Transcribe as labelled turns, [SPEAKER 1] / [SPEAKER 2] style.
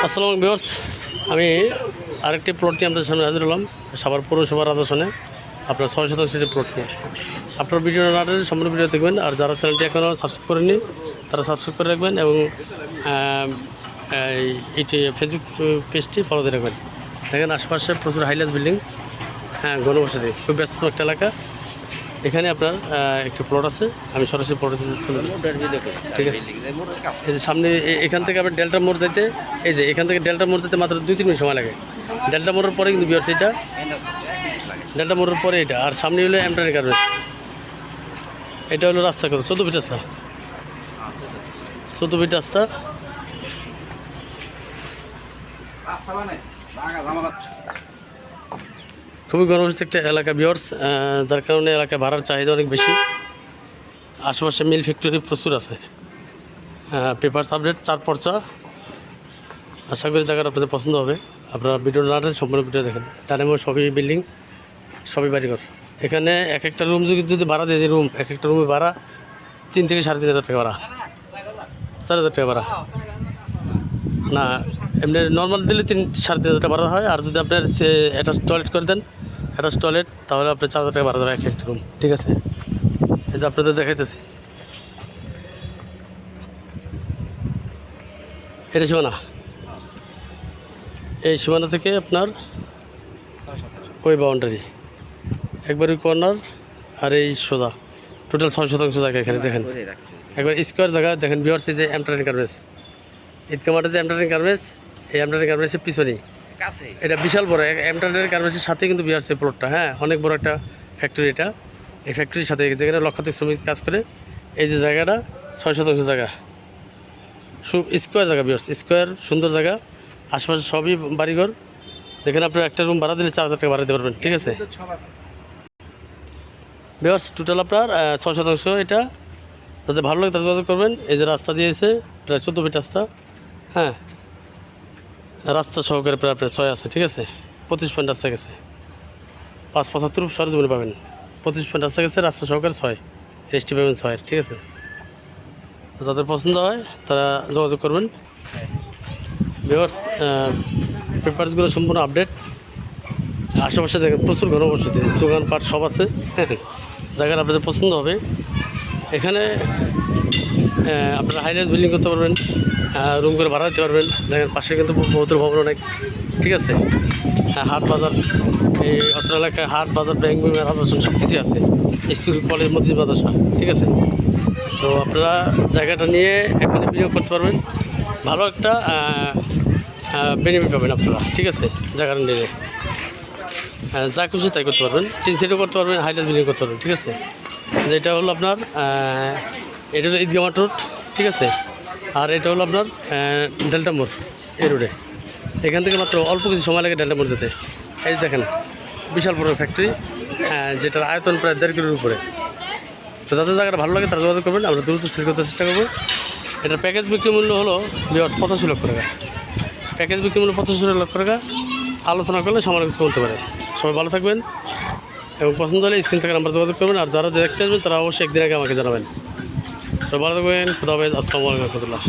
[SPEAKER 1] আসসালামু ভিউয়ার্স, আমি আরেকটি প্লট নিয়ে আপনাদের সামনে হাজির হলাম। সাভার পৌরসভার আদর্শনে আপনার 6 শতাংশ প্লট নিয়ে। আপনার ভিডিও না দেখলে সম্পূর্ণ ভিডিও দেখবেন, আর যারা চ্যানেলটি এখনও সাবস্ক্রাইব করেননি তারা সাবস্ক্রাইব করে রাখবেন এবং এটি ফেসবুক পেজটি ফলো দিয়ে রাখবেন। দেখেন আশপাশে প্রচুর হাইলাস বিল্ডিং, ঘনবসতি, খুব ব্যস্ত একটা এলাকা। এখানে আপনার একটি প্লট আছে, আমি সরাসরি প্লটে চলে যাচ্ছি। ঠিক আছে, এই যে সামনে এখান থেকে আপনার ডেল্টা মোড় যেতে, এই যে এখান থেকে ডেল্টা মোড় যেতে মাত্র 2-3 মিনিট সময় লাগে। ডেল্টা মোড়ের পরে কিন্তু বিয়ার্স এটা, ডেল্টা মোড়ের পরে এটা, আর সামনে হলো এমটানি গার্মেন্টস। এটা হলো রাস্তা কত, 14 ফিট রাস্তা, 14 ফিট রাস্তা। খুবই গর্ববশত একটা এলাকা বিয়ার্স, যার কারণে এলাকায় ভাড়ার চাহিদা অনেক বেশি। আশেপাশে মিল ফ্যাক্টরি প্রচুর আছে। Paper update 4 পর্চা। আশা করি জায়গাটা আপনাদের পছন্দ হবে। আপনারা ভিডিও না দেখেন, সম্পূর্ণ ভিডিও দেখেন। ডানে সবই বিল্ডিং, সবই বাড়িঘর। এখানে এক একটা রুম যদি ভাড়া দিয়ে, রুম এক একটা রুমে ভাড়া 3 থেকে 3,500 টাকা ভাড়া, 4,000 টাকা ভাড়া না। এমনি নর্মাল দিলে 3-3,500 টাকা ভাড়া হয়। আর যদি আপনার অ্যাটাচ টয়লেট করে দেন, অ্যাটাচ টয়লেট, তাহলে আপনার 4,000 টাকা ভাড়া দেবে এক একটা রুম। ঠিক আছে, এই যে আপনাদের দেখাইতেছি, এটা সীমানা। এই সীমানা থেকে আপনার ওই বাউন্ডারি একবারই কর্নার, আর এই সোজা টোটাল 6 শতাংশ জায়গা। এখানে দেখেন একবার স্কোয়ার জায়গা দেখেন বিয়ার্স। এই যে এমটানি গার্মেন্টস, ঈদগা মাঠে যে এমটানি গার্মেন্টস, এই এমটানি গার্মেন্টসের পিছনেই এটা বিশাল বড় এমটানি গার্মেন্টসের সাথে কিন্তু বিয়ার্স এই প্লটটা, অনেক বড় একটা ফ্যাক্টরি এটা। এই ফ্যাক্টরির সাথে যেখানে লক্ষাধিক শ্রমিক কাজ করে, এই যে জায়গাটা 6 শতাংশ জায়গা, স্কোয়ার জায়গা বিয়ার্স, স্কোয়ার সুন্দর জায়গা। আশেপাশে সবই বাড়িঘর। যেখানে আপনার একটা রুম ভাড়া দিলে 4,000 টাকা ভাড়া দিতে পারবেন। ঠিক আছে বিয়ার্স, টোটাল আপনার 6 শতাংশ এটা। যাতে ভালো লাগে তার যোগাযোগ করবেন। এই যে রাস্তা দিয়েছে, প্রায় 14 ফিট রাস্তা, রাস্তা সহকারে প্রায় আপনার 6 আছে। ঠিক আছে, 25 পয়েন্ট রাস্তা গেছে, 575 সরজমিনে পাবেন। 25 পয়েন্ট রাস্তা গেছে, রাস্তা সহকারে 6, রেস্টি পাবেন 6। ঠিক আছে, যাদের পছন্দ হয় তারা যোগাযোগ করবেন। ভিউয়ার্স, পেপারসগুলো সম্পূর্ণ আপডেট। আশেপাশে দেখেন প্রচুর ঘনবসতি, দোকানপাট সব আছে। জায়গাটা আপনাদের পছন্দ হবে। এখানে আপনারা হাইরাইজ বিল্ডিং করতে পারবেন, রুম করে ভাড়া দিতে পারবেন। দেখেন পাশে কিন্তু বহুতল ভবন অনেক। ঠিক আছে, হাট বাজার, এই অত্র এলাকায় হাট বাজার, ব্যাংক, বিমা, রাজস্ব সব কিছুই আছে। স্কুল, কলেজ, মসজিদ, মাদ্রাসা। ঠিক আছে, তো আপনারা জায়গাটা নিয়ে এখনই বিনিয়োগ করতে পারবেন। ভালো একটা বেনিফিট পাবেন আপনারা। ঠিক আছে, জায়গাটা নিয়ে যা খুশি তাই করতে পারবেন। 3 সিটও করতে পারবেন, হাইলাইট বিল্ডিং করতে পারবেন। ঠিক আছে, যেটা হলো আপনার এটা হলো ঈদগা মাঠ রোড। ঠিক আছে, আর এটা হলো আপনার ডেল্টা মোড়, এই রোডে। এখান থেকে মাত্র অল্প কিছু সময় লাগে ডেল্টা মোড় যেতে। এই দেখেন বিশাল বড় ফ্যাক্টরি, যেটার আয়তন প্রায় 1.5 কিলোর উপরে। তো যাদের জায়গাটা ভালো লাগে তারা যোগাযোগ করবেন, আমরা দ্রুত সেল করতে চেষ্টা করবো। এটার প্যাকেজ বিক্রি মূল্য হলো 85 লক্ষ টাকা। প্যাকেজ বিক্রি মূল্য 85 লক্ষ টাকা। আলোচনা করলে সামান্য কিছু বলতে পারে। সবাই ভালো থাকবেন এবং পছন্দ হলে স্ক্রিন থেকে নাম্বার যোগাযোগ করবেন। আর যারা দেখতে আসবেন তারা অবশ্যই একদিন আগে আমাকে জানাবেন। তো ভালো থাকবেন, খুদা হাফেজ, আসসালামু আলাইকুম রহমতুল্লাহ।